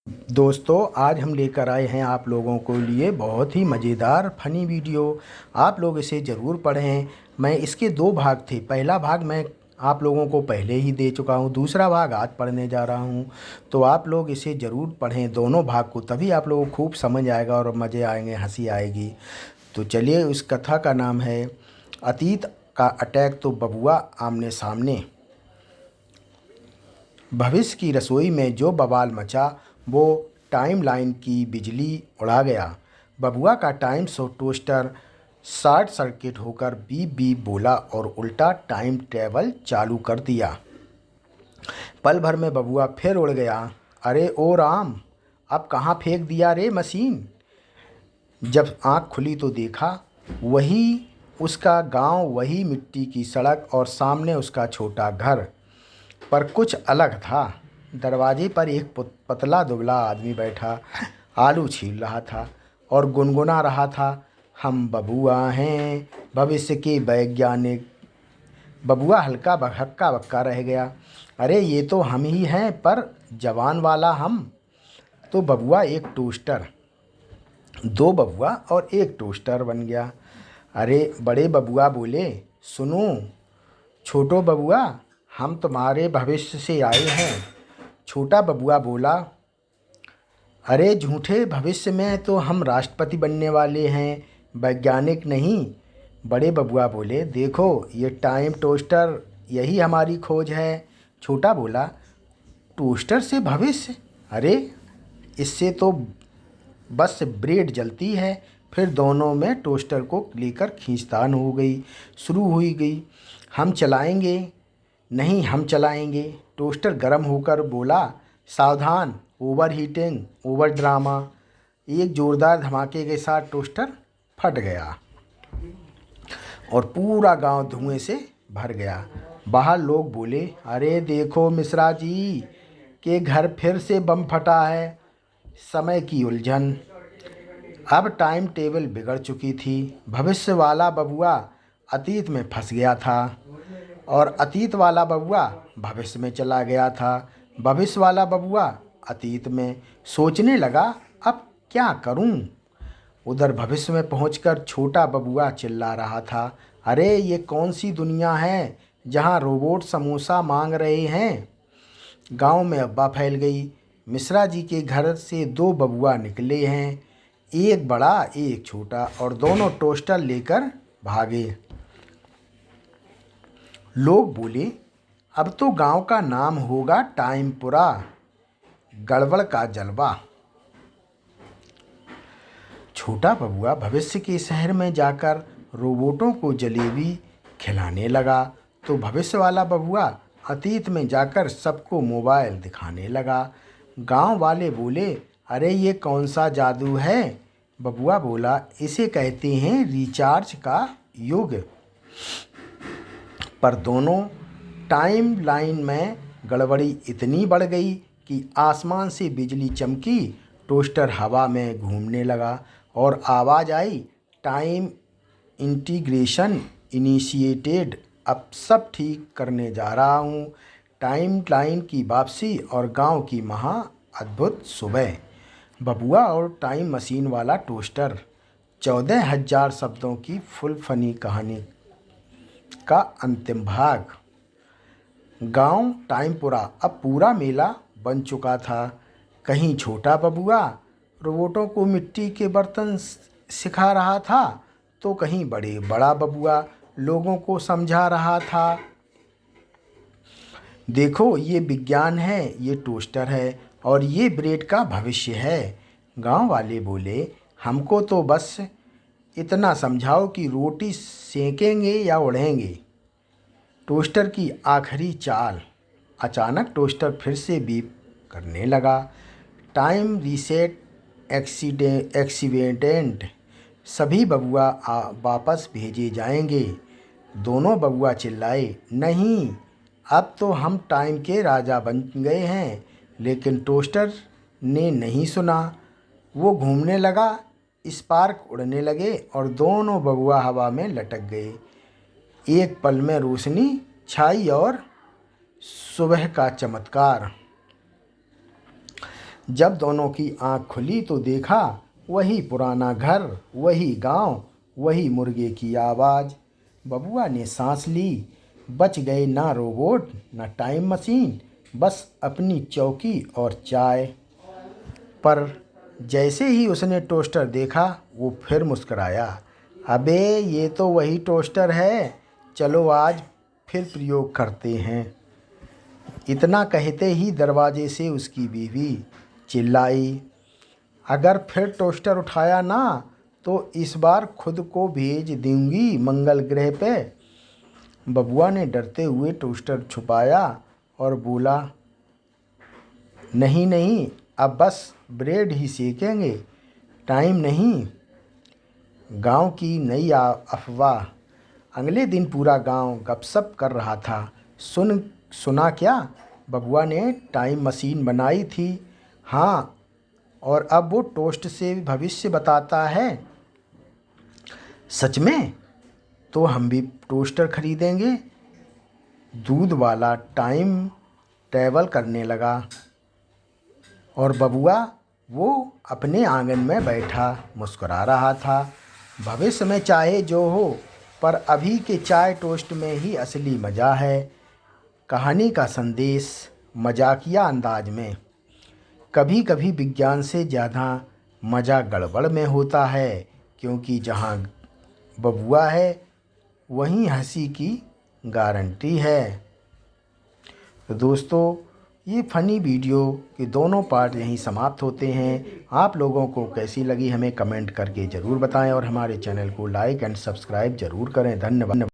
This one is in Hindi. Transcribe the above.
दोस्तों, आज हम लेकर आए हैं आप लोगों को लिए बहुत ही मज़ेदार फ़नी वीडियो। आप लोग इसे ज़रूर पढ़ें। मैं इसके 2 भाग थे। पहला भाग मैं आप लोगों को पहले ही दे चुका हूँ, दूसरा भाग आज पढ़ने जा रहा हूँ। तो आप लोग इसे ज़रूर पढ़ें, दोनों भाग को, तभी आप लोगों को खूब समझ आएगा और मज़े आएंगे, हंसी आएगी। तो चलिए, उस कथा का नाम है अतीत का अटैक तो बबुआ आमने सामने। भविष्य की रसोई में जो बवाल मचा वो टाइमलाइन की बिजली उड़ा गया। बबुआ का time show toaster short circuit होकर बीप बीप बोला और उल्टा टाइम ट्रेवल चालू कर दिया। पल भर में बबुआ फिर उड़ गया। अरे ओ राम, अब कहाँ फेंक दिया रे मशीन। जब आँख खुली तो देखा वही उसका गांव, वही मिट्टी की सड़क और सामने उसका छोटा घर। पर कुछ अलग था। दरवाजे पर एक पतला दुबला आदमी बैठा आलू छील रहा था और गुनगुना रहा था, हम बबुआ हैं, भविष्य के वैज्ञानिक। बबुआ हक्का बक्का रह गया। अरे ये तो हम ही हैं, पर जवान वाला हम। तो बबुआ एक टोस्टर, 2 बबुआ और एक टोस्टर बन गया। अरे बड़े बबुआ बोले, सुनो छोटो बबुआ, हम तुम्हारे भविष्य से आए हैं। छोटा बबुआ बोला, अरे झूठे, भविष्य में तो हम राष्ट्रपति बनने वाले हैं, वैज्ञानिक नहीं। बड़े बबुआ बोले, देखो ये टाइम टोस्टर, यही हमारी खोज है। छोटा बोला, टोस्टर से भविष्य? अरे इससे तो बस ब्रेड जलती है। फिर दोनों में टोस्टर को लेकर खींचतान शुरू हुई गई। हम चलाएंगे, नहीं हम चलाएंगे। टोस्टर गर्म होकर बोला, सावधान, ओवर हीटिंग, ओवर ड्रामा। एक जोरदार धमाके के साथ टोस्टर फट गया और पूरा गांव धुएं से भर गया। बाहर लोग बोले, अरे देखो मिश्रा जी के घर फिर से बम फटा है। समय की उलझन। अब टाइम टेबल बिगड़ चुकी थी। भविष्य वाला बबुआ अतीत में फंस गया था और अतीत वाला बबुआ भविष्य में चला गया था। भविष्य वाला बबुआ अतीत में सोचने लगा, अब क्या करूं। उधर भविष्य में पहुंचकर छोटा बबुआ चिल्ला रहा था, अरे ये कौन सी दुनिया है जहां रोबोट समोसा मांग रहे हैं। गांव में अफवाह फैल गई। मिश्रा जी के घर से 2 बबुआ निकले हैं, एक बड़ा एक छोटा, और दोनों टोस्टर लेकर भागे। लोग बोले, अब तो गांव का नाम होगा टाइमपुरा। गड़बड़ का जलवा। छोटा बबुआ भविष्य के शहर में जाकर रोबोटों को जलेबी खिलाने लगा, तो भविष्य वाला बबुआ अतीत में जाकर सबको मोबाइल दिखाने लगा। गांव वाले बोले, अरे ये कौन सा जादू है। बबुआ बोला, इसे कहते हैं रिचार्ज का युग। पर दोनों टाइम लाइन में गड़बड़ी इतनी बढ़ गई कि आसमान से बिजली चमकी, टोस्टर हवा में घूमने लगा और आवाज़ आई, टाइम इंटीग्रेशन इनिशिएटेड। अब सब ठीक करने जा रहा हूँ। टाइम लाइन की वापसी और गांव की महा अद्भुत सुबह। बबुआ और टाइम मशीन वाला टोस्टर। 14,000 शब्दों की फुल फनी कहानी का अंतिम भाग। गांव टाइमपुरा अब पूरा मेला बन चुका था। कहीं छोटा बबुआ रोबोटों को मिट्टी के बर्तन सिखा रहा था, तो कहीं बड़ा बबुआ लोगों को समझा रहा था, देखो ये विज्ञान है, ये टोस्टर है और ये ब्रेड का भविष्य है। गांव वाले बोले, हमको तो बस इतना समझाओ कि रोटी सेकेंगे या उड़ेंगे। टोस्टर की आखिरी चाल। अचानक टोस्टर फिर से बीप करने लगा। Time reset accident. सभी बबुआ वापस भेजे जाएंगे। दोनों बबुआ चिल्लाए, नहीं, अब तो हम टाइम के राजा बन गए हैं। लेकिन टोस्टर ने नहीं सुना। वो घूमने लगा, स्पार्क उड़ने लगे और दोनों बबुआ हवा में लटक गए। एक पल में रोशनी छाई और सुबह का चमत्कार। जब दोनों की आंख खुली तो देखा वही पुराना घर, वही गांव, वही मुर्गे की आवाज़। बबुआ ने सांस ली। बच गए ना रोबोट ना टाइम मशीन, बस अपनी चौकी और चाय। पर जैसे ही उसने टोस्टर देखा वो फिर मुस्कराया। अबे ये तो वही टोस्टर है, चलो आज फिर प्रयोग करते हैं। इतना कहते ही दरवाजे से उसकी बीवी चिल्लाई, अगर फिर टोस्टर उठाया ना तो इस बार खुद को भेज दूंगी मंगल ग्रह पे। बबुआ ने डरते हुए टोस्टर छुपाया और बोला, नहीं नहीं, अब बस ब्रेड ही सेकेंगे, टाइम नहीं। गांव की नई अफवाह। अगले दिन पूरा गांव गपशप कर रहा था। सुना क्या, बबुआ ने टाइम मशीन बनाई थी। हाँ, और अब वो टोस्ट से भविष्य बताता है। सच में? तो हम भी टोस्टर खरीदेंगे। दूध वाला टाइम ट्रैवल करने लगा और बबुआ वो अपने आंगन में बैठा मुस्कुरा रहा था। भविष्य में चाहे जो हो, पर अभी के चाय टोस्ट में ही असली मज़ा है। कहानी का संदेश मजाकिया अंदाज में। कभी कभी विज्ञान से ज़्यादा मज़ा गड़बड़ में होता है, क्योंकि जहाँ बबुआ है वहीं हंसी की गारंटी है। तो दोस्तों, ये फ़नी वीडियो के दोनों पार्ट यहीं समाप्त होते हैं। आप लोगों को कैसी लगी हमें कमेंट करके ज़रूर बताएं और हमारे चैनल को लाइक एंड सब्सक्राइब ज़रूर करें। धन्यवाद।